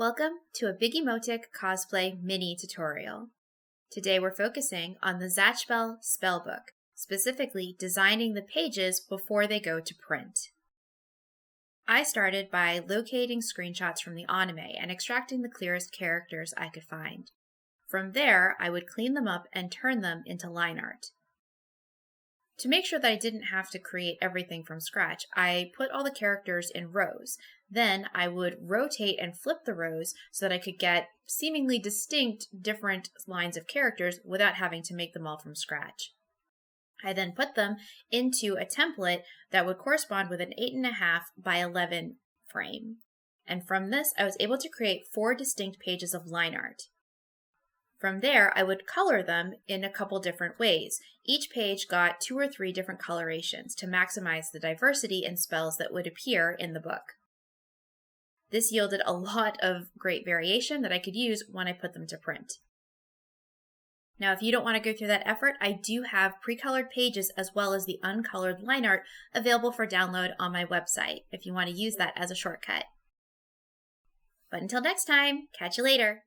Welcome to a Big Emotic Cosplay mini tutorial. Today we're focusing on the Zatchbell Spellbook, specifically designing the pages before they go to print. I started by locating screenshots from the anime and extracting the clearest characters I could find. From there, I would clean them up and turn them into line art. To make sure that I didn't have to create everything from scratch, I put all the characters in rows. Then I would rotate and flip the rows so that I could get seemingly distinct different lines of characters without having to make them all from scratch. I then put them into a template that would correspond with an 8.5 by 11 frame. And from this, I was able to create 4 distinct pages of line art. From there, I would color them in a couple different ways. Each page got 2 or 3 different colorations to maximize the diversity in spells that would appear in the book. This yielded a lot of great variation that I could use when I put them to print. Now, if you don't want to go through that effort, I do have pre-colored pages as well as the uncolored line art available for download on my website if you want to use that as a shortcut. But until next time, catch you later!